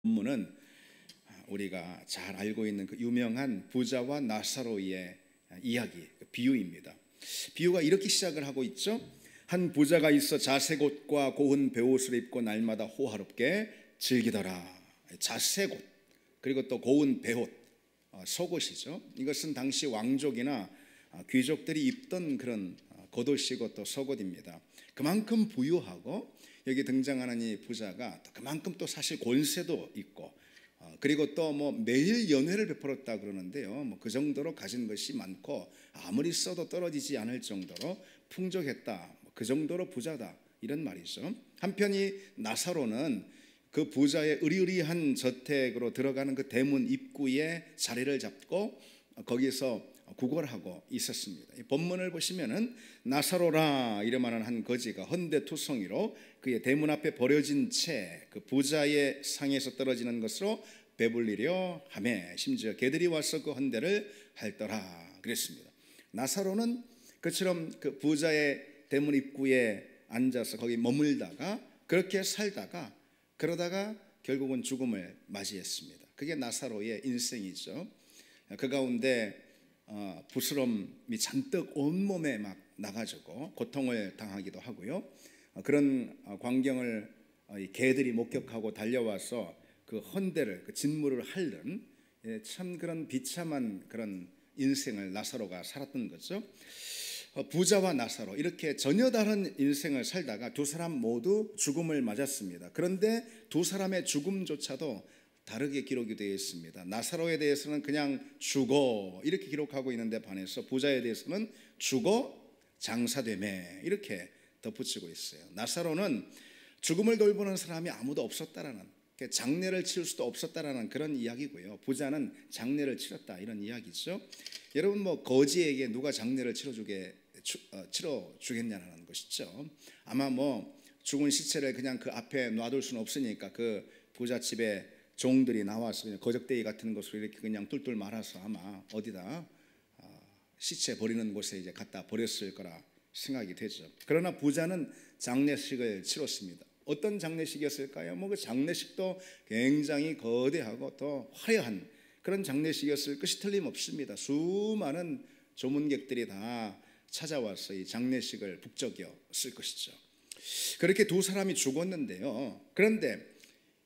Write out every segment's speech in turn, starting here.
본문은 우리가 잘 알고 있는 그 유명한 부자와 나사로의 이야기, 비유입니다. 비유가 이렇게 시작을 하고 있죠. 한 부자가 있어 자색 옷과 고운 베옷을 입고 날마다 호화롭게 즐기더라. 자색 옷, 그리고 또 고운 베옷, 속옷이죠. 이것은 당시 왕족이나 귀족들이 입던 그런 겉옷이고 또 속옷입니다. 그만큼 부유하고 여기 등장하는 이 부자가 그만큼 또 사실 권세도 있고, 그리고 또 뭐 매일 연회를 베풀었다 그러는데요. 그 정도로 가진 것이 많고 아무리 써도 떨어지지 않을 정도로 풍족했다. 그 정도로 부자다, 이런 말이죠. 한편 이 나사로는 그 부자의 의리의리한 저택으로 들어가는 그 대문 입구에 자리를 잡고 거기서 구걸하고 있었습니다. 이 본문을 보시면은 나사로라 이름하는 한 거지가 헌데투성이로 그의 대문 앞에 버려진 채 그 부자의 상에서 떨어지는 것으로 배불리려 하매 심지어 개들이 와서 그 헌데를 핥더라 그랬습니다. 나사로는 그처럼 그 부자의 대문 입구에 앉아서 거기 머물다가 그렇게 살다가 그러다가 결국은 죽음을 맞이했습니다. 그게 나사로의 인생이죠. 그 가운데 부스럼이 잔뜩 온몸에 막 나가지고 고통을 당하기도 하고요. 그런 광경을 개들이 목격하고 달려와서 그 헌데를, 그 진물을 핥는 참 그런 비참한 그런 인생을 나사로가 살았던 거죠. 부자와 나사로 이렇게 전혀 다른 인생을 살다가 두 사람 모두 죽음을 맞았습니다. 그런데 두 사람의 죽음조차도 다르게 기록이 되어 있습니다. 나사로에 대해서는 그냥 죽어 이렇게 기록하고 있는데 반해서 부자에 대해서는 죽어 장사되매 이렇게 덧붙이고 있어요. 나사로는 죽음을 돌보는 사람이 아무도 없었다라는, 장례를 치를 수도 없었다라는 그런 이야기고요. 부자는 장례를 치렀다, 이런 이야기죠. 여러분, 뭐 거지에게 누가 장례를 치러주겠냐는 것이죠. 아마 뭐 죽은 시체를 그냥 그 앞에 놔둘 수는 없으니까 그 부잣집에 종들이 나와서 그냥 거적대기 같은 것으로 이렇게 그냥 뚫뚫 말아서 아마 어디다 시체 버리는 곳에 이제 갖다 버렸을 거라 생각이 되죠. 그러나 부자는 장례식을 치렀습니다. 어떤 장례식이었을까요? 뭐 그 장례식도 굉장히 거대하고 또 화려한 그런 장례식이었을 것이 틀림없습니다. 수많은 조문객들이 다 찾아와서 이 장례식을 북적였을 것이죠. 그렇게 두 사람이 죽었는데요. 그런데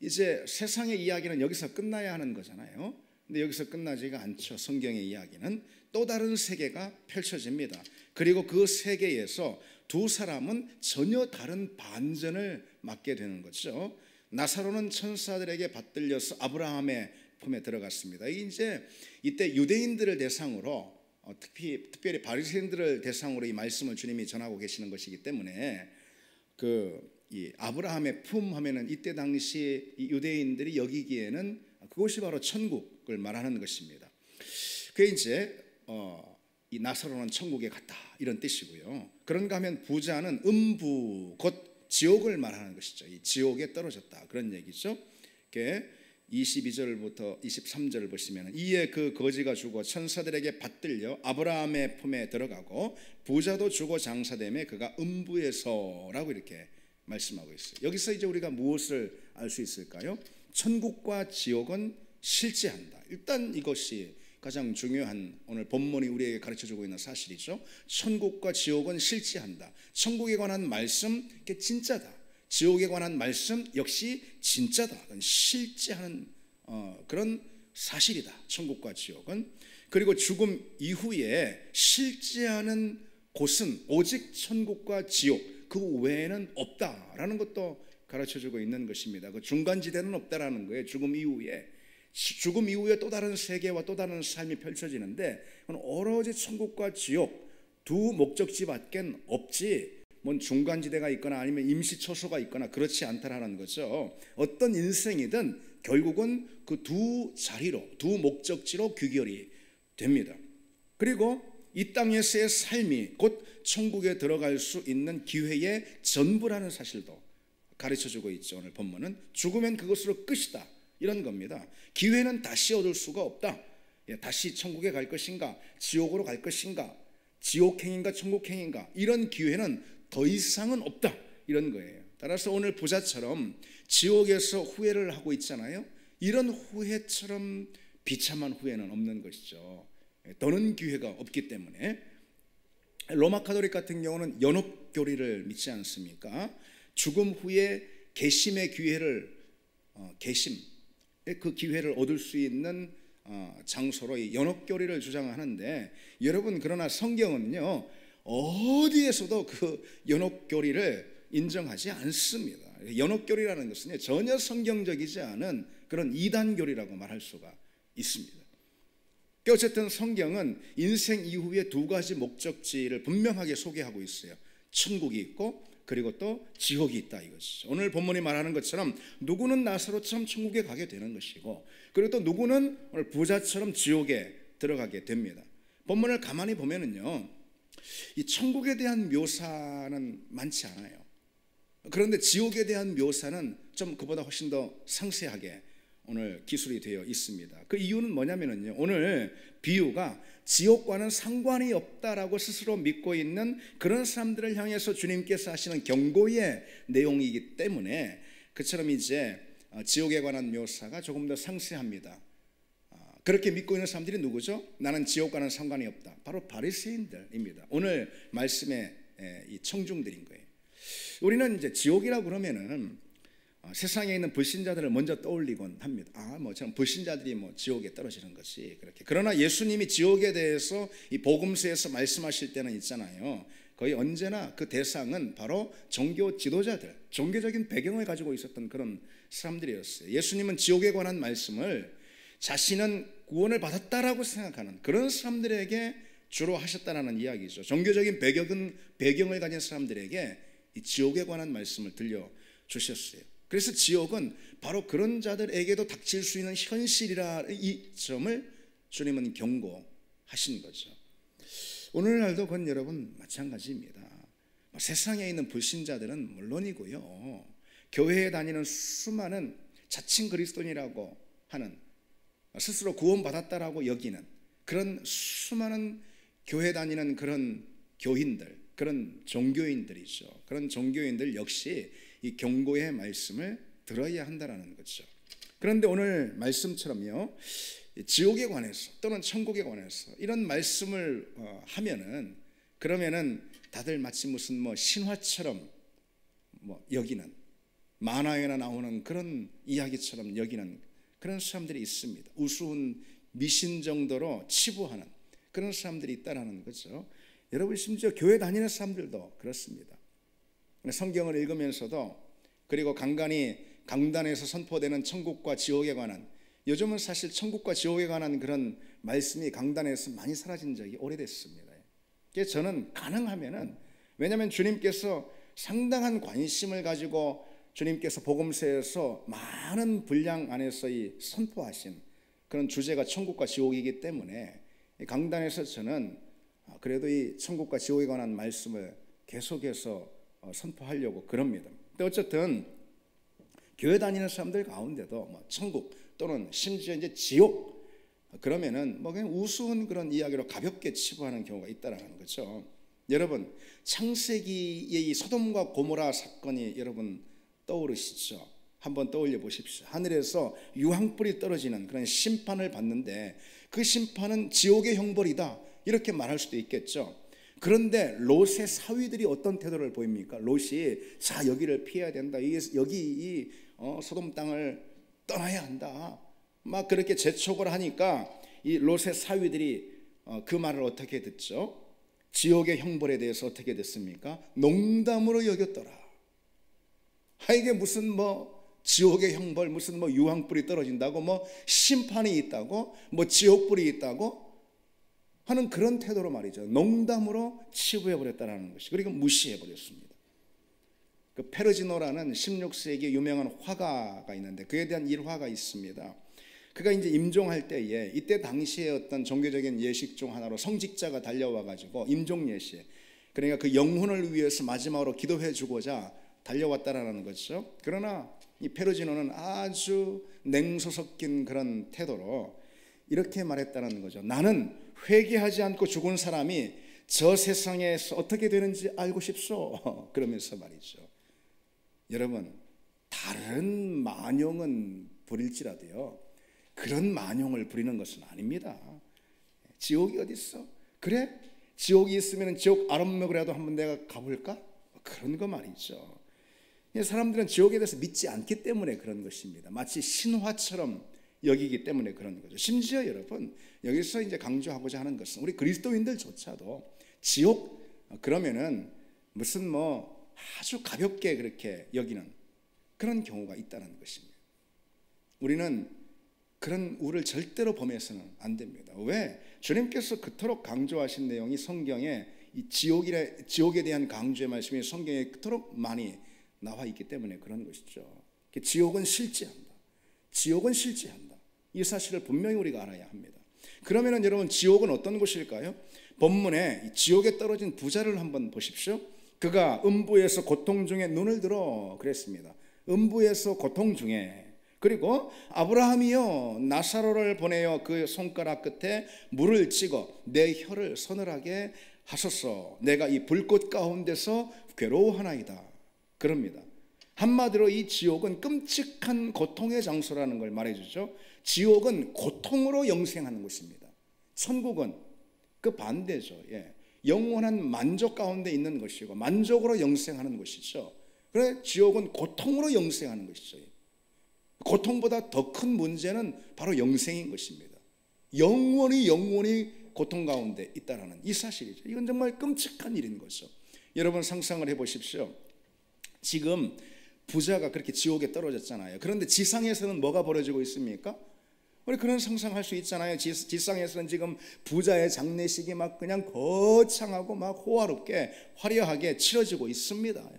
이제 세상의 이야기는 여기서 끝나야 하는 거잖아요. 근데 여기서 끝나지가 않죠. 성경의 이야기는 또 다른 세계가 펼쳐집니다. 그리고 그 세계에서 두 사람은 전혀 다른 반전을 맞게 되는 거죠. 나사로는 천사들에게 받들려서 아브라함의 품에 들어갔습니다. 이제 이때 유대인들을 대상으로 특별히 바리새인들을 대상으로 이 말씀을 주님이 전하고 계시는 것이기 때문에 이 아브라함의 품 하면은 이때 당시 이 유대인들이 여기기에는 그것이 바로 천국을 말하는 것입니다. 그게 이제 이 나사로는 천국에 갔다, 이런 뜻이고요. 그런가 하면 부자는 음부 곧 지옥을 말하는 것이죠. 이 지옥에 떨어졌다, 그런 얘기죠. 그게 22절부터 23절을 보시면 이에 그 거지가 죽어 천사들에게 받들려 아브라함의 품에 들어가고 부자도 죽어 장사되매 그가 음부에서라고 이렇게 말씀하고 있어요. 여기서 이제 우리가 무엇을 알 수 있을까요? 천국과 지옥은 실제한다. 일단 이것이 가장 중요한 오늘 본문이 우리에게 가르쳐주고 있는 사실이죠. 천국과 지옥은 실제한다. 천국에 관한 말씀, 그게 진짜다. 지옥에 관한 말씀 역시 진짜다. 실제하는 그런 사실이다, 천국과 지옥은. 그리고 죽음 이후에 실제하는 곳은 오직 천국과 지옥, 그 외에는 없다라는 것도 가르쳐주고 있는 것입니다. 그 중간지대는 없다라는 거예요. 죽음 이후에 또 다른 세계와 또 다른 삶이 펼쳐지는데 그건 오로지 천국과 지옥 두 목적지밖에 없지, 뭔 중간지대가 있거나 아니면 임시처소가 있거나 그렇지 않다라는 거죠. 어떤 인생이든 결국은 그 두 자리로, 두 목적지로 귀결이 됩니다. 그리고 이 땅에서의 삶이 곧 천국에 들어갈 수 있는 기회의 전부라는 사실도 가르쳐주고 있죠. 오늘 본문은 죽으면 그것으로 끝이다, 이런 겁니다. 기회는 다시 얻을 수가 없다. 다시 천국에 갈 것인가, 지옥으로 갈 것인가, 지옥행인가 천국행인가, 이런 기회는 더 이상은 없다, 이런 거예요. 따라서 오늘 부자처럼 지옥에서 후회를 하고 있잖아요. 이런 후회처럼 비참한 후회는 없는 것이죠. 더는 기회가 없기 때문에. 로마 가톨릭 같은 경우는 연옥교리를 믿지 않습니까? 죽음 후에 계심의 기회를 그 기회를 얻을 수 있는 장소로 이 연옥교리를 주장하는데, 여러분 그러나 성경은요 어디에서도 그 연옥교리를 인정하지 않습니다. 연옥교리라는 것은 전혀 성경적이지 않은 그런 이단교리라고 말할 수가 있습니다. 어쨌든 성경은 인생 이후에 두 가지 목적지를 분명하게 소개하고 있어요. 천국이 있고 그리고 또 지옥이 있다 이것이죠. 오늘 본문이 말하는 것처럼 누구는 나사로처럼 천국에 가게 되는 것이고, 그리고 또 누구는 오늘 부자처럼 지옥에 들어가게 됩니다. 본문을 가만히 보면은요, 이 천국에 대한 묘사는 많지 않아요. 그런데 지옥에 대한 묘사는 좀 그보다 훨씬 더 상세하게 오늘 기술이 되어 있습니다. 그 이유는 뭐냐면요, 오늘 비유가 지옥과는 상관이 없다라고 스스로 믿고 있는 그런 사람들을 향해서 주님께서 하시는 경고의 내용이기 때문에 그처럼 이제 지옥에 관한 묘사가 조금 더 상세합니다. 그렇게 믿고 있는 사람들이 누구죠? 나는 지옥과는 상관이 없다. 바로 바리새인들입니다. 오늘 말씀의 이 청중들인 거예요. 우리는 이제 지옥이라고 그러면은 세상에 있는 불신자들을 먼저 떠올리곤 합니다. 참 불신자들이 지옥에 떨어지는 것이 그렇게. 그러나 예수님이 지옥에 대해서 이 복음서에서 말씀하실 때는 있잖아요. 거의 언제나 그 대상은 바로 종교 지도자들, 종교적인 배경을 가지고 있었던 그런 사람들이었어요. 예수님은 지옥에 관한 말씀을 자신은 구원을 받았다라고 생각하는 그런 사람들에게 주로 하셨다라는 이야기죠. 종교적인 배경을 가진 사람들에게 이 지옥에 관한 말씀을 들려주셨어요. 그래서 지옥은 바로 그런 자들에게도 닥칠 수 있는 현실이라 이 점을 주님은 경고하신 거죠. 오늘날도 그건 여러분 마찬가지입니다. 세상에 있는 불신자들은 물론이고요, 교회에 다니는 수많은 자칭 그리스도인이라고 하는, 스스로 구원받았다라고 여기는 그런 수많은 교회 다니는 그런 교인들, 그런 종교인들이죠. 그런 종교인들 역시 이 경고의 말씀을 들어야 한다는 거죠. 그런데 오늘 말씀처럼요, 지옥에 관해서 또는 천국에 관해서 이런 말씀을 하면은, 그러면은 다들 마치 무슨 신화처럼 여기는, 만화에나 나오는 그런 이야기처럼 여기는 그런 사람들이 있습니다. 우스운 미신 정도로 치부하는 그런 사람들이 있다라는 거죠. 여러분 심지어 교회 다니는 사람들도 그렇습니다. 성경을 읽으면서도, 그리고 간간히 강단에서 선포되는 천국과 지옥에 관한, 요즘은 사실 천국과 지옥에 관한 그런 말씀이 강단에서 많이 사라진 적이 오래됐습니다. 그래서 저는 가능하면은, 왜냐하면 주님께서 상당한 관심을 가지고 주님께서 복음서에서 많은 분량 안에서 이 선포하신 그런 주제가 천국과 지옥이기 때문에 강단에서 저는 그래도 이 천국과 지옥에 관한 말씀을 계속해서 선포하려고 그럽니다. 근데 어쨌든 교회 다니는 사람들 가운데도 천국 또는 심지어 이제 지옥 그러면은 그냥 우스운 그런 이야기로 가볍게 치부하는 경우가 있다라는 거죠. 여러분 창세기의 이 소돔과 고모라 사건이 여러분 떠오르시죠? 한번 떠올려 보십시오. 하늘에서 유황불이 떨어지는 그런 심판을 받는데 그 심판은 지옥의 형벌이다 이렇게 말할 수도 있겠죠. 그런데 롯의 사위들이 어떤 태도를 보입니까? 롯이 자 여기를 피해야 된다, 여기 이 소돔 땅을 떠나야 한다 막 그렇게 재촉을 하니까 이 롯의 사위들이 그 말을 어떻게 듣죠? 지옥의 형벌에 대해서 어떻게 됐습니까? 농담으로 여겼더라. 이게 무슨 지옥의 형벌, 무슨 유황불이 떨어진다고, 심판이 있다고, 지옥불이 있다고 하는 그런 태도로 말이죠. 농담으로 치부해버렸다는 것이, 그리고 무시해버렸습니다. 그 페르지노라는 16세기에 유명한 화가가 있는데 그에 대한 일화가 있습니다. 그가 이제 임종할 때에, 이때 당시에 어떤 종교적인 예식 중 하나로 성직자가 달려와가지고 임종 예식, 그러니까 그 영혼을 위해서 마지막으로 기도해 주고자 달려왔다라는 거죠. 그러나 이 페르지노는 아주 냉소 섞인 그런 태도로 이렇게 말했다는 거죠. 나는 회개하지 않고 죽은 사람이 저 세상에서 어떻게 되는지 알고 싶소. 그러면서 말이죠. 여러분 다른 만용은 부릴지라도요, 그런 만용을 부리는 것은 아닙니다. 지옥이 어디 있어? 그래? 지옥이 있으면 지옥 아랫목이라도 한번 내가 가볼까? 그런 거 말이죠. 사람들은 지옥에 대해서 믿지 않기 때문에 그런 것입니다. 마치 신화처럼 여기기 때문에 그런 거죠. 심지어 여러분, 여기서 이제 강조하고자 하는 것은 우리 그리스도인들조차도 지옥 그러면은 무슨 뭐 아주 가볍게 그렇게 여기는 그런 경우가 있다는 것입니다. 우리는 그런 우를 절대로 범해서는 안 됩니다. 왜? 주님께서 그토록 강조하신 내용이 성경에 이 지옥에 대한 강조의 말씀이 성경에 그토록 많이 나와 있기 때문에 그런 것이죠. 지옥은 실제한다. 지옥은 실제한다. 이 사실을 분명히 우리가 알아야 합니다. 그러면은 여러분, 지옥은 어떤 곳일까요? 본문에 지옥에 떨어진 부자를 한번 보십시오. 그가 음부에서 고통 중에 눈을 들어 그랬습니다. 음부에서 고통 중에. 그리고 아브라함이요, 나사로를 보내어 그 손가락 끝에 물을 찍어 내 혀를 서늘하게 하소서. 내가 이 불꽃 가운데서 괴로워하나이다. 그럽니다. 한마디로 이 지옥은 끔찍한 고통의 장소라는 걸 말해주죠. 지옥은 고통으로 영생하는 곳입니다. 천국은 그 반대죠. 영원한 만족 가운데 있는 것이고 만족으로 영생하는 것이죠. 그래, 지옥은 고통으로 영생하는 것이죠. 고통보다 더 큰 문제는 바로 영생인 것입니다. 영원히 고통 가운데 있다라는 이 사실이죠. 이건 정말 끔찍한 일인 거죠. 여러분 상상을 해보십시오. 지금 부자가 그렇게 지옥에 떨어졌잖아요. 그런데 지상에서는 뭐가 벌어지고 있습니까? 우리 그런 상상할 수 있잖아요. 지상에서는 지금 부자의 장례식이 막 그냥 거창하고 막 호화롭게 화려하게 치러지고 있습니다.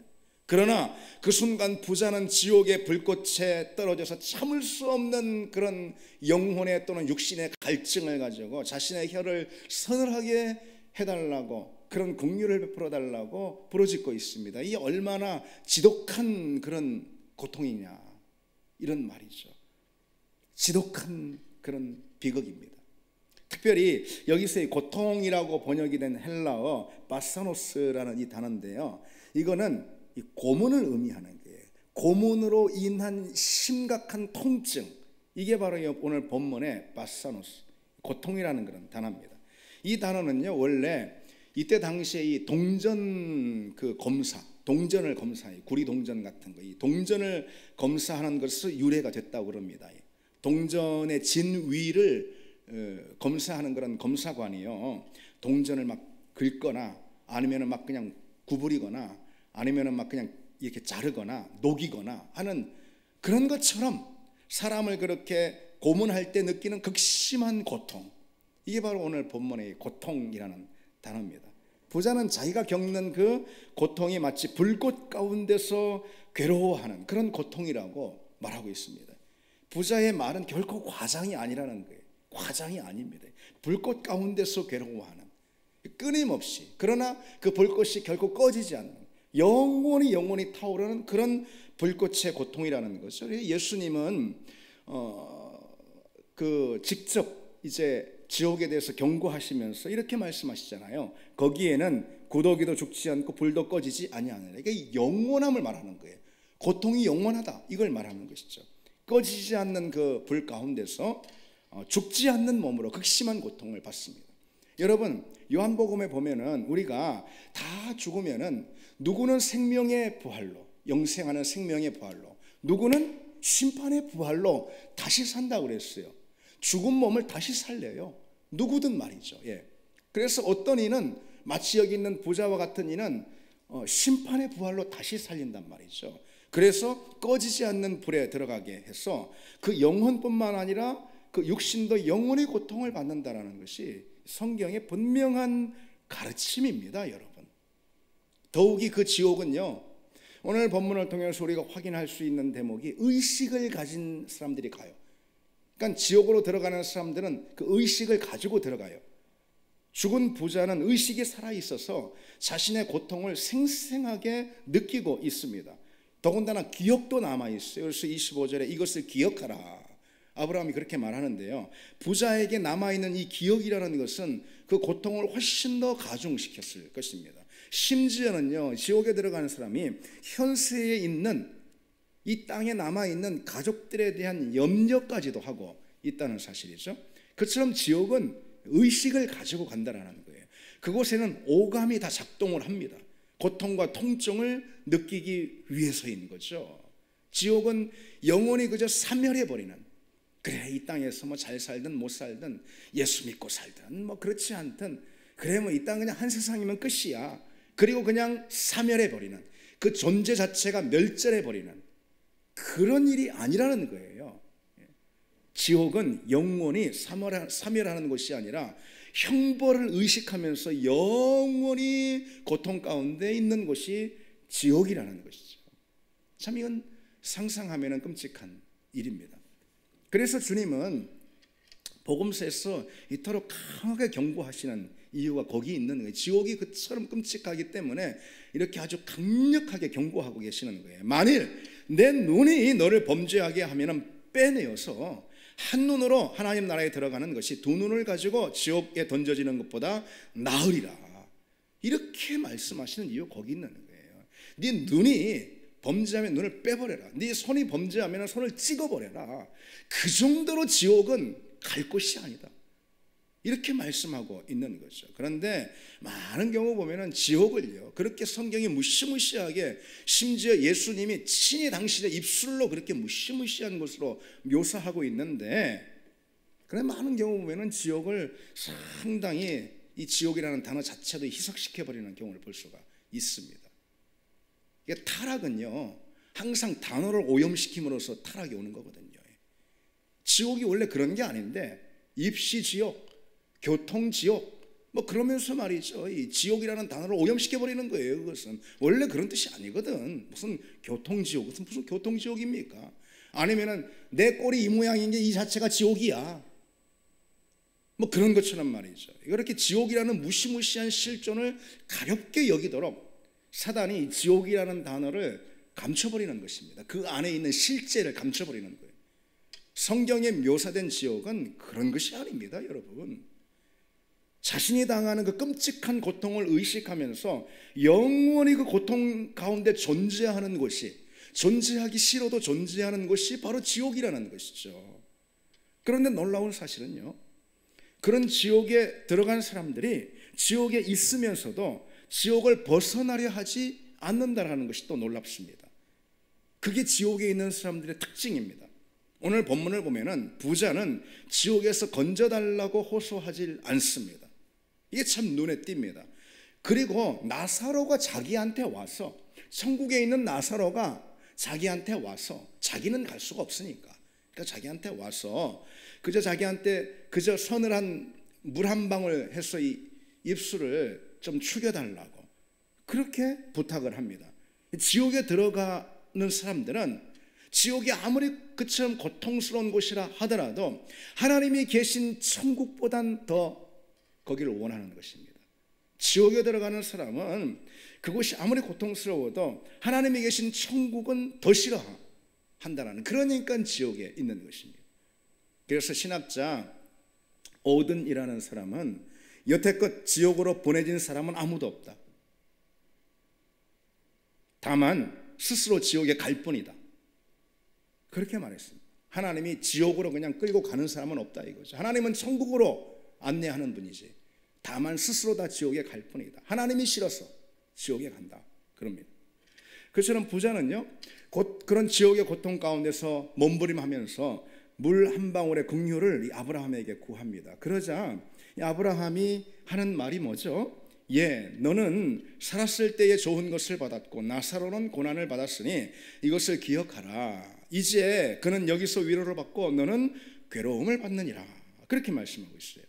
그러나 그 순간 부자는 지옥의 불꽃에 떨어져서 참을 수 없는 그런 영혼의 또는 육신의 갈증을 가지고 자신의 혀를 서늘하게 해달라고, 그런 긍휼을 베풀어 달라고 부르짖고 있습니다. 이게 얼마나 지독한 그런 고통이냐, 이런 말이죠. 지독한 그런 비극입니다. 특별히 여기서의 고통이라고 번역이 된 헬라어 바사노스라는 이 단어인데요, 이거는 이 고문을 의미하는 거예요. 고문으로 인한 심각한 통증, 이게 바로 오늘 본문의 바사노스, 고통이라는 그런 단어입니다. 이 단어는요, 원래 이때 당시에 이 동전 그 검사, 동전을 검사해, 구리 동전 같은 거, 이 동전을 검사하는 것에서 유래가 됐다고 그럽니다. 동전의 진위를 검사하는 그런 검사관이요, 동전을 막 긁거나 아니면은 막 그냥 구부리거나 아니면은 막 그냥 이렇게 자르거나 녹이거나 하는 그런 것처럼 사람을 그렇게 고문할 때 느끼는 극심한 고통, 이게 바로 오늘 본문의 고통이라는 단어입니다. 부자는 자기가 겪는 그 고통이 마치 불꽃 가운데서 괴로워하는 그런 고통이라고 말하고 있습니다. 부자의 말은 결코 과장이 아니라는 거예요. 과장이 아닙니다. 불꽃 가운데서 괴로워하는, 끊임없이, 그러나 그 불꽃이 결코 꺼지지 않는, 영원히 타오르는 그런 불꽃의 고통이라는 거죠. 예수님은 직접 이제 지옥에 대해서 경고하시면서 이렇게 말씀하시잖아요. 거기에는 구더기도 죽지 않고 불도 꺼지지 아니하느라. 이게 영원함을 말하는 거예요. 고통이 영원하다, 이걸 말하는 것이죠. 꺼지지 않는 그 불 가운데서 죽지 않는 몸으로 극심한 고통을 받습니다. 여러분, 요한복음에 보면은 우리가 다 죽으면은 누구는 생명의 부활로, 영생하는 생명의 부활로, 누구는 심판의 부활로 다시 산다고 그랬어요. 죽은 몸을 다시 살려요. 누구든 말이죠. 그래서 어떤 이는 마치 여기 있는 부자와 같은 이는 심판의 부활로 다시 살린단 말이죠. 그래서 꺼지지 않는 불에 들어가게 해서 그 영혼뿐만 아니라 그 육신도 영원히 고통을 받는다라는 것이 성경의 분명한 가르침입니다, 여러분. 더욱이 그 지옥은요, 오늘 본문을 통해서 우리가 확인할 수 있는 대목이 의식을 가진 사람들이 가요. 그러니까 지옥으로 들어가는 사람들은 그 의식을 가지고 들어가요. 죽은 부자는 의식이 살아있어서 자신의 고통을 생생하게 느끼고 있습니다. 더군다나 기억도 남아있어요. 그래서 25절에 이것을 기억하라, 아브라함이 그렇게 말하는데요, 부자에게 남아있는 이 기억이라는 것은 그 고통을 훨씬 더 가중시켰을 것입니다. 심지어는요, 지옥에 들어가는 사람이 현세에 있는 이 땅에 남아있는 가족들에 대한 염려까지도 하고 있다는 사실이죠. 그처럼 지옥은 의식을 가지고 간다라는 거예요. 그곳에는 오감이 다 작동을 합니다. 고통과 통증을 느끼기 위해서인 거죠. 지옥은 영혼이 그저 사멸해버리는, 그래 이 땅에서 뭐 잘 살든 못 살든 예수 믿고 살든 뭐 그렇지 않든 그래 뭐 이 땅 그냥 한 세상이면 끝이야, 그리고 그냥 사멸해버리는, 그 존재 자체가 멸절해버리는 그런 일이 아니라는 거예요. 지옥은 영원히 사멸하는 것이 아니라 형벌을 의식하면서 영원히 고통 가운데 있는 것이 지옥이라는 것이죠. 참 이건 상상하면 끔찍한 일입니다. 그래서 주님은 복음서에서 이토록 강하게 경고하시는 이유가 거기 있는 거예요. 지옥이 그처럼 끔찍하기 때문에 이렇게 아주 강력하게 경고하고 계시는 거예요. 만일 내 눈이 너를 범죄하게 하면 빼내어서 한 눈으로 하나님 나라에 들어가는 것이 두 눈을 가지고 지옥에 던져지는 것보다 나으리라, 이렇게 말씀하시는 이유 거기 있는 거예요. 네 눈이 범죄하면 눈을 빼버려라, 네 손이 범죄하면 손을 찍어버려라, 그 정도로 지옥은 갈 곳이 아니다, 이렇게 말씀하고 있는 거죠. 그런데 많은 경우 보면은 지옥을요 그렇게 성경이 무시무시하게, 심지어 예수님이 친히 당신의 입술로 그렇게 무시무시한 것으로 묘사하고 있는데, 그래 많은 경우 보면은 지옥을 상당히 이 지옥이라는 단어 자체도 희석시켜버리는 경우를 볼 수가 있습니다. 이게 타락은요 항상 단어를 오염시킴으로써 타락이 오는 거거든요. 지옥이 원래 그런 게 아닌데 입시지옥, 교통지옥 뭐 그러면서 말이죠, 이 지옥이라는 단어를 오염시켜버리는 거예요. 그것은 원래 그런 뜻이 아니거든. 무슨 교통지옥, 무슨 교통지옥입니까? 아니면은 내 꼴이 이 모양인 게 이 자체가 지옥이야, 뭐 그런 것처럼 말이죠. 이렇게 지옥이라는 무시무시한 실존을 가볍게 여기도록 사단이 지옥이라는 단어를 감춰버리는 것입니다. 그 안에 있는 실제를 감춰버리는 거예요. 성경에 묘사된 지옥은 그런 것이 아닙니다, 여러분. 자신이 당하는 그 끔찍한 고통을 의식하면서 영원히 그 고통 가운데 존재하는 것이, 존재하기 싫어도 존재하는 것이 바로 지옥이라는 것이죠. 그런데 놀라운 사실은요, 그런 지옥에 들어간 사람들이 지옥에 있으면서도 지옥을 벗어나려 하지 않는다는 것이 또 놀랍습니다. 그게 지옥에 있는 사람들의 특징입니다. 오늘 본문을 보면은 부자는 지옥에서 건져달라고 호소하지 않습니다. 이게 참 눈에 띕니다. 그리고 나사로가 자기한테 와서, 천국에 있는 나사로가 자기한테 와서, 자기는 갈 수가 없으니까, 그러니까 자기한테 와서 그저 자기한테 그저 서늘한 물 한 방울 해서 이 입술을 좀 죽여달라고 그렇게 부탁을 합니다. 지옥에 들어가는 사람들은 지옥이 아무리 그처럼 고통스러운 곳이라 하더라도 하나님이 계신 천국보단 더 거기를 원하는 것입니다. 지옥에 들어가는 사람은 그곳이 아무리 고통스러워도 하나님이 계신 천국은 더 싫어한다는, 그러니까 지옥에 있는 것입니다. 그래서 신학자 오든이라는 사람은 여태껏 지옥으로 보내진 사람은 아무도 없다, 다만 스스로 지옥에 갈 뿐이다, 그렇게 말했습니다. 하나님이 지옥으로 그냥 끌고 가는 사람은 없다 이거죠. 하나님은 천국으로 안내하는 분이지, 다만 스스로 다 지옥에 갈 뿐이다. 하나님이 싫어서 지옥에 간다, 그럽니다. 그처럼 부자는요 곧 그런 지옥의 고통 가운데서 몸부림하면서 물 한 방울의 긍휼을 이 아브라함에게 구합니다. 그러자 이 아브라함이 하는 말이 뭐죠? 예, 너는 살았을 때에 좋은 것을 받았고 나사로는 고난을 받았으니 이것을 기억하라. 이제 그는 여기서 위로를 받고 너는 괴로움을 받느니라, 그렇게 말씀하고 있어요.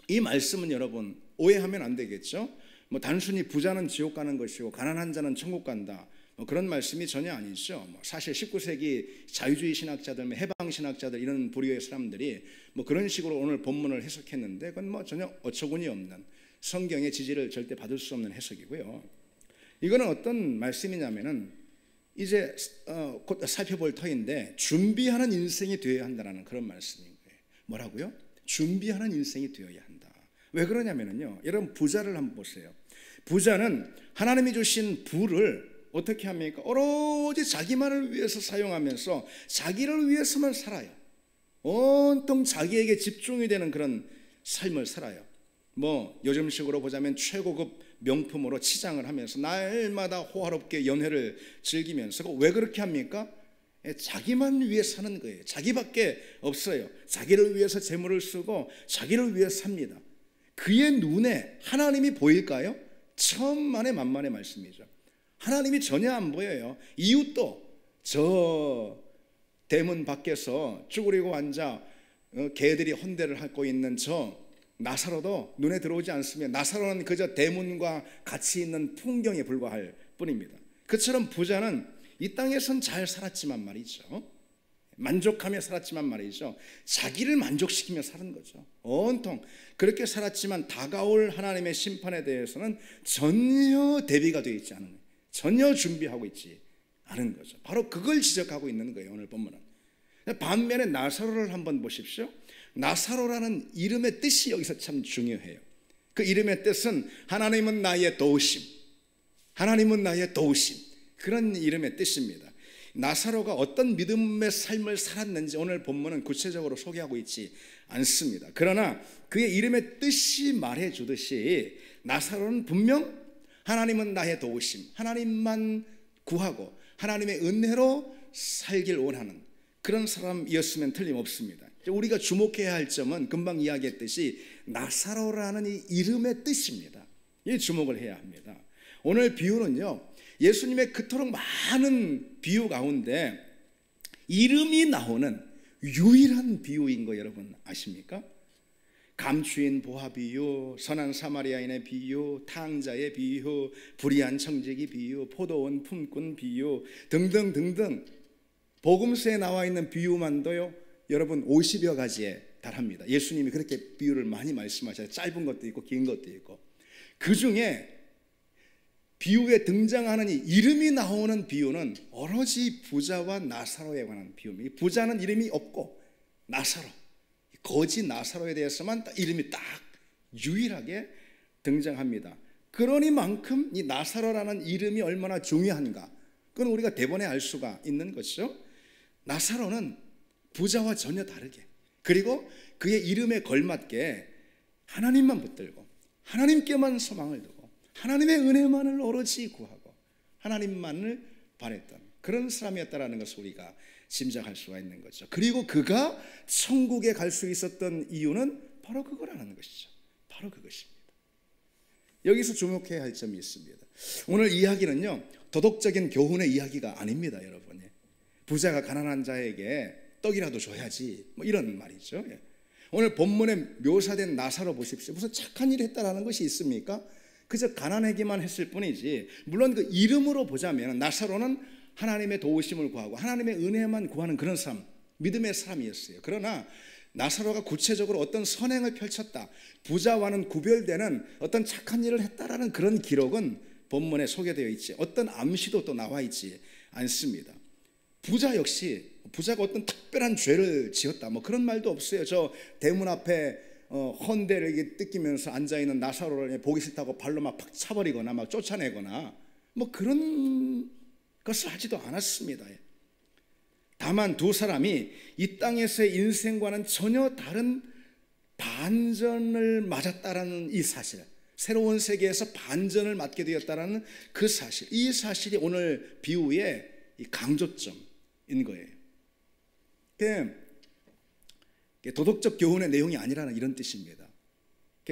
이 말씀은 여러분 오해하면 안 되겠죠? 뭐 단순히 부자는 지옥 가는 것이고 가난한 자는 천국 간다, 뭐 그런 말씀이 전혀 아니죠. 사실 19세기 자유주의 신학자들, 해방 신학자들 이런 부류의 사람들이 뭐 그런 식으로 오늘 본문을 해석했는데 그건 뭐 전혀 어처구니 없는, 성경의 지지를 절대 받을 수 없는 해석이고요. 이거는 어떤 말씀이냐면은 이제 곧 살펴볼 터인데 준비하는 인생이 되어야 한다는 그런 말씀인 거예요. 뭐라고요? 준비하는 인생이 되어야 한다. 왜 그러냐면요, 여러분 부자를 한번 보세요. 부자는 하나님이 주신 부를 어떻게 합니까? 오로지 자기만을 위해서 사용하면서 자기를 위해서만 살아요. 온통 자기에게 집중이 되는 그런 삶을 살아요. 뭐 요즘식으로 보자면 최고급 명품으로 치장을 하면서 날마다 호화롭게 연회를 즐기면서, 왜 그렇게 합니까? 자기만 위해 사는 거예요. 자기밖에 없어요. 자기를 위해서 재물을 쓰고 자기를 위해서 삽니다. 그의 눈에 하나님이 보일까요? 천만의 만만의 말씀이죠. 하나님이 전혀 안 보여요. 이웃도 저 대문 밖에서 쭈그리고 앉아 개들이 헌대를 하고 있는 저 나사로도 눈에 들어오지 않습니다. 나사로는 그저 대문과 같이 있는 풍경에 불과할 뿐입니다. 그처럼 부자는 이 땅에선 잘 살았지만 말이죠, 만족하며 살았지만 말이죠, 자기를 만족시키며 사는 거죠. 온통 그렇게 살았지만 다가올 하나님의 심판에 대해서는 전혀 대비가 되어 있지 않은 거예요. 전혀 준비하고 있지 않은 거죠. 바로 그걸 지적하고 있는 거예요, 오늘 본문은. 반면에 나사로를 한번 보십시오. 나사로라는 이름의 뜻이 여기서 참 중요해요. 그 이름의 뜻은 하나님은 나의 도우심, 하나님은 나의 도우심, 그런 이름의 뜻입니다. 나사로가 어떤 믿음의 삶을 살았는지 오늘 본문은 구체적으로 소개하고 있지 않습니다. 그러나 그의 이름의 뜻이 말해주듯이 나사로는 분명 하나님은 나의 도우심, 하나님만 구하고 하나님의 은혜로 살길 원하는 그런 사람이었으면 틀림없습니다. 우리가 주목해야 할 점은 금방 이야기했듯이 나사로라는 이 이름의 뜻입니다. 이 주목을 해야 합니다. 오늘 비유는요, 예수님의 그토록 많은 비유 가운데 이름이 나오는 유일한 비유인 거 여러분 아십니까? 감추인 보화 비유, 선한 사마리아인의 비유, 탕자의 비유, 불의한 청지기 비유, 포도원 품꾼 비유 등등등등, 복음서에 나와 있는 비유만도요 여러분 50여 가지에 달합니다. 예수님이 그렇게 비유를 많이 말씀하셔요. 짧은 것도 있고 긴 것도 있고. 그 중에 비유에 등장하는 이 이름이 나오는 비유는 오로지 부자와 나사로에 관한 비유입니다. 부자는 이름이 없고 나사로, 거지 나사로에 대해서만 이름이 딱 유일하게 등장합니다. 그러니만큼 이 나사로라는 이름이 얼마나 중요한가, 그건 우리가 대번에 알 수가 있는 것이죠. 나사로는 부자와 전혀 다르게, 그리고 그의 이름에 걸맞게 하나님만 붙들고 하나님께만 소망을 두고 하나님의 은혜만을 오로지 구하고 하나님만을 바랬던 그런 사람이었다라는 것을 우리가 짐작할 수가 있는 거죠. 그리고 그가 천국에 갈 수 있었던 이유는 바로 그거라는 것이죠. 바로 그것입니다. 여기서 주목해야 할 점이 있습니다. 오늘 이야기는요, 도덕적인 교훈의 이야기가 아닙니다, 여러분. 부자가 가난한 자에게 떡이라도 줘야지, 뭐 이런 말이죠. 오늘 본문에 묘사된 나사로 보십시오. 무슨 착한 일을 했다라는 것이 있습니까? 그저 가난하기만 했을 뿐이지, 물론 그 이름으로 보자면 나사로는 하나님의 도우심을 구하고 하나님의 은혜만 구하는 그런 사람, 믿음의 사람이었어요. 그러나 나사로가 구체적으로 어떤 선행을 펼쳤다, 부자와는 구별되는 어떤 착한 일을 했다라는 그런 기록은 본문에 소개되어 있지, 어떤 암시도 또 나와 있지 않습니다. 부자 역시 부자가 어떤 특별한 죄를 지었다, 뭐 그런 말도 없어요. 저 대문 앞에 헌대를 이렇게 뜯기면서 앉아있는 나사로를 보기 싫다고 발로 막 팍 차버리거나 막 쫓아내거나 뭐 그런 것을 하지도 않았습니다. 다만 두 사람이 이 땅에서의 인생과는 전혀 다른 반전을 맞았다라는 이 사실, 새로운 세계에서 반전을 맞게 되었다라는 그 사실, 이 사실이 오늘 비유의 이 강조점인 거예요. 도덕적 교훈의 내용이 아니라는 이런 뜻입니다.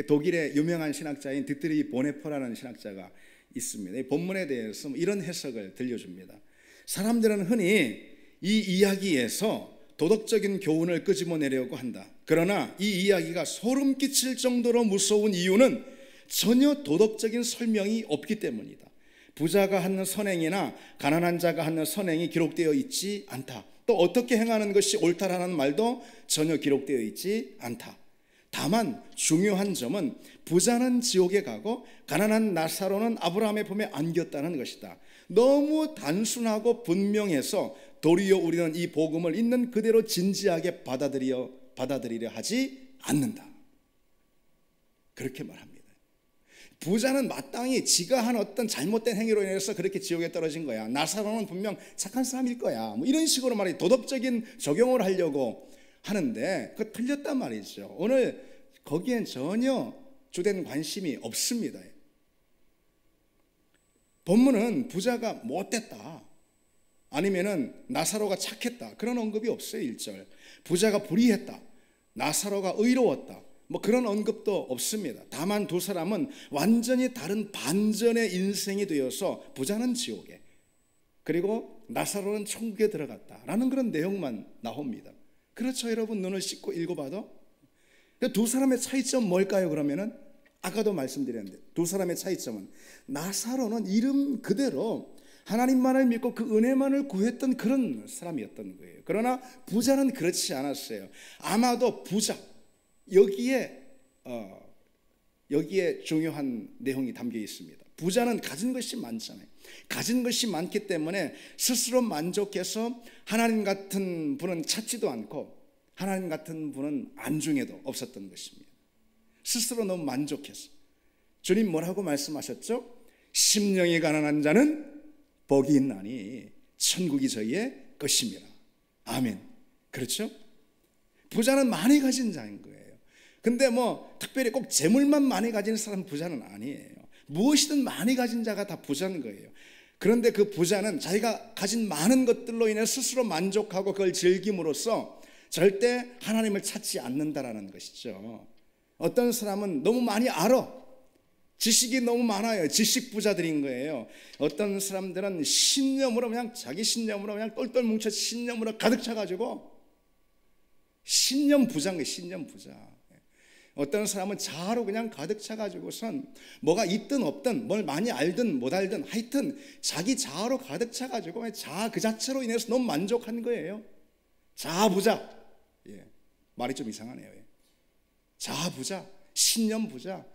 독일의 유명한 신학자인 디트리히 보네퍼라는 신학자가 있습니다. 이 본문에 대해서 이런 해석을 들려줍니다. 사람들은 흔히 이 이야기에서 도덕적인 교훈을 끄집어내려고 한다. 그러나 이 이야기가 소름 끼칠 정도로 무서운 이유는 전혀 도덕적인 설명이 없기 때문이다. 부자가 하는 선행이나 가난한 자가 하는 선행이 기록되어 있지 않다. 또 어떻게 행하는 것이 옳다라는 말도 전혀 기록되어 있지 않다. 다만 중요한 점은 부자는 지옥에 가고 가난한 나사로는 아브라함의 품에 안겼다는 것이다. 너무 단순하고 분명해서 도리어 우리는 이 복음을 있는 그대로 진지하게 받아들이려 하지 않는다. 그렇게 말합니다. 부자는 마땅히 지가 한 어떤 잘못된 행위로 인해서 그렇게 지옥에 떨어진 거야. 나사로는 분명 착한 사람일 거야. 뭐 이런 식으로 말이 도덕적인 적용을 하려고 하는데 그거 틀렸단 말이죠. 오늘 거기엔 전혀 주된 관심이 없습니다. 본문은 부자가 못됐다, 아니면은 나사로가 착했다, 그런 언급이 없어요. 1절 부자가 불의했다, 나사로가 의로웠다, 뭐 그런 언급도 없습니다. 다만 두 사람은 완전히 다른 반전의 인생이 되어서 부자는 지옥에, 그리고 나사로는 천국에 들어갔다라는 그런 내용만 나옵니다. 그렇죠 여러분? 눈을 씻고 읽어봐도. 두 사람의 차이점 뭘까요? 그러면은 아까도 말씀드렸는데 두 사람의 차이점은, 나사로는 이름 그대로 하나님만을 믿고 그 은혜만을 구했던 그런 사람이었던 거예요. 그러나 부자는 그렇지 않았어요. 아마도 부자, 여기에 중요한 내용이 담겨 있습니다. 부자는 가진 것이 많잖아요. 가진 것이 많기 때문에 스스로 만족해서 하나님 같은 분은 찾지도 않고 하나님 같은 분은 안중에도 없었던 것입니다. 스스로 너무 만족해서. 주님 뭐라고 말씀하셨죠? 심령이 가난한 자는 복이 있나니 천국이 저희의 것입니다. 아멘. 그렇죠? 부자는 많이 가진 자인 거예요. 근데 뭐 특별히 꼭 재물만 많이 가진 사람은 부자는 아니에요. 무엇이든 많이 가진 자가 다 부자인 거예요. 그런데 그 부자는 자기가 가진 많은 것들로 인해 스스로 만족하고 그걸 즐김으로써 절대 하나님을 찾지 않는다라는 것이죠. 어떤 사람은 너무 많이 알아, 지식이 너무 많아요. 지식 부자들인 거예요. 어떤 사람들은 신념으로 그냥 자기 신념으로 그냥 똘똘 뭉쳐 신념으로 가득 차가지고 신념 부자인 거예요. 신념 부자. 어떤 사람은 자아로 그냥 가득 차가지고선 뭐가 있든 없든 뭘 많이 알든 못 알든 하여튼 자기 자아로 가득 차가지고 자아 그 자체로 인해서 너무 만족한 거예요. 자아 부자. 말이 좀 이상하네요. 자아 부자, 신념 부자,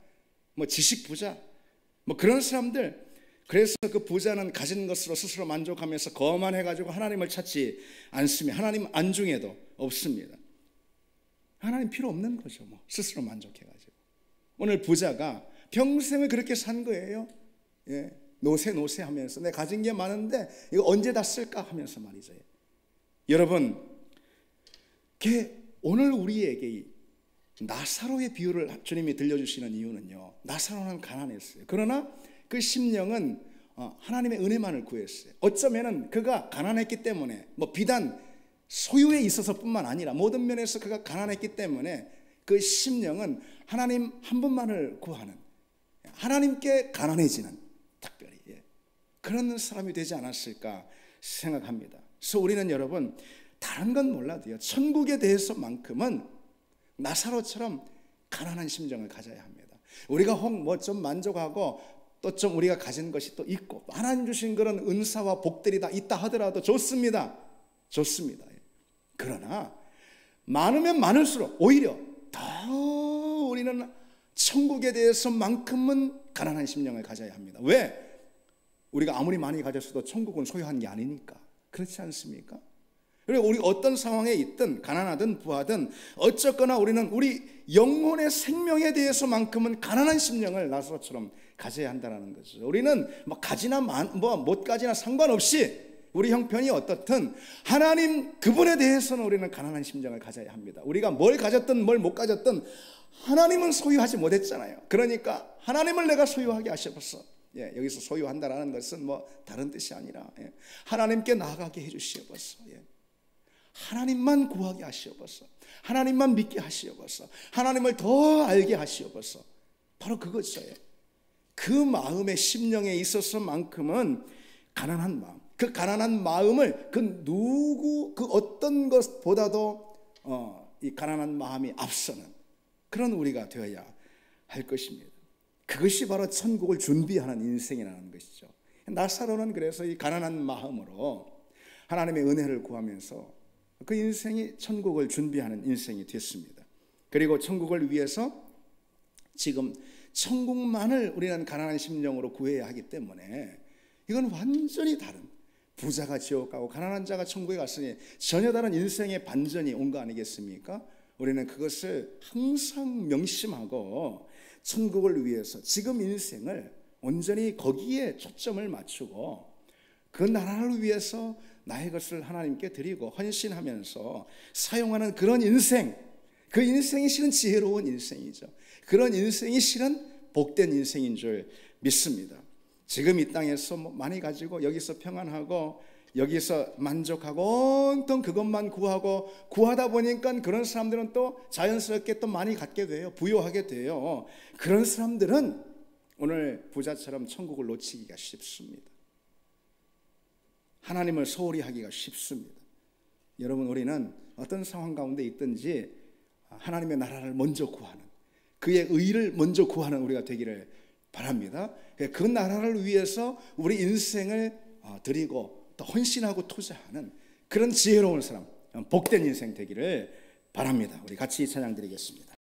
뭐 지식 부자, 뭐 그런 사람들. 그래서 그 부자는 가진 것으로 스스로 만족하면서 거만해가지고 하나님을 찾지 않습니다. 하나님 안중에도 없습니다. 하나님 필요 없는 거죠. 뭐 스스로 만족해가지고. 오늘 부자가 평생을 그렇게 산 거예요. 노세 하면서 내 가진 게 많은데 이거 언제 다 쓸까 하면서 말이죠. 여러분, 오늘 우리에게 나사로의 비유를 주님이 들려주시는 이유는요, 나사로는 가난했어요. 그러나 그 심령은 하나님의 은혜만을 구했어요. 어쩌면은 그가 가난했기 때문에 뭐 비단 소유에 있어서뿐만 아니라 모든 면에서 그가 가난했기 때문에 그 심령은 하나님 한 분만을 구하는, 하나님께 가난해지는 특별히 그런 사람이 되지 않았을까 생각합니다. 그래서 우리는 여러분 다른 건 몰라도요, 천국에 대해서만큼은 나사로처럼 가난한 심정을 가져야 합니다. 우리가 혹 뭐 좀 만족하고 또 좀 우리가 가진 것이 또 있고 하나님 주신 그런 은사와 복들이 다 있다 하더라도 좋습니다. 그러나 많으면 많을수록 오히려 더 우리는 천국에 대해서만큼은 가난한 심령을 가져야 합니다. 왜? 우리가 아무리 많이 가졌어도 천국은 소유한 게 아니니까. 그렇지 않습니까? 그리고 우리 어떤 상황에 있든 가난하든 부하든 어쨌거나 우리는 우리 영혼의 생명에 대해서만큼은 가난한 심령을 나사로처럼 가져야 한다는 거죠. 우리는 뭐 가지나 못 가지나 상관없이 우리 형편이 어떻든 하나님 그분에 대해서는 우리는 가난한 심정을 가져야 합니다. 우리가 뭘 가졌든 뭘 못 가졌든 하나님은 소유하지 못했잖아요. 그러니까 하나님을 내가 소유하게 하셔서 여기서 소유한다라는 것은 뭐 다른 뜻이 아니라 하나님께 나아가게 해주시옵소서. 하나님만 구하게 하시옵소서. 하나님만 믿게 하시옵소서. 하나님을 더 알게 하시옵소서. 바로 그거죠. 그 마음의 심령에 있어서만큼은 가난한 마음, 그 가난한 마음을 그 어떤 것보다도 이 가난한 마음이 앞서는 그런 우리가 되어야 할 것입니다. 그것이 바로 천국을 준비하는 인생이라는 것이죠. 나사로는 그래서 이 가난한 마음으로 하나님의 은혜를 구하면서 그 인생이 천국을 준비하는 인생이 됐습니다. 그리고 천국을 위해서 지금 천국만을 우리는 가난한 심령으로 구해야 하기 때문에 이건 완전히 다른, 부자가 지옥 가고 가난한 자가 천국에 갔으니 전혀 다른 인생의 반전이 온 거 아니겠습니까? 우리는 그것을 항상 명심하고 천국을 위해서 지금 인생을 온전히 거기에 초점을 맞추고 그 나라를 위해서 나의 것을 하나님께 드리고 헌신하면서 사용하는 그런 인생, 그 인생이 실은 지혜로운 인생이죠. 그런 인생이 실은 복된 인생인 줄 믿습니다. 지금 이 땅에서 많이 가지고 여기서 평안하고 여기서 만족하고 온통 그것만 구하고 구하다 보니까 그런 사람들은 또 자연스럽게 또 많이 갖게 돼요. 부유하게 돼요. 그런 사람들은 오늘 부자처럼 천국을 놓치기가 쉽습니다. 하나님을 소홀히 하기가 쉽습니다. 여러분, 우리는 어떤 상황 가운데 있든지 하나님의 나라를 먼저 구하는, 그의 의를 먼저 구하는 우리가 되기를 바랍니다. 그 나라를 위해서 우리 인생을 드리고 또 헌신하고 투자하는 그런 지혜로운 사람, 복된 인생 되기를 바랍니다. 우리 같이 찬양 드리겠습니다.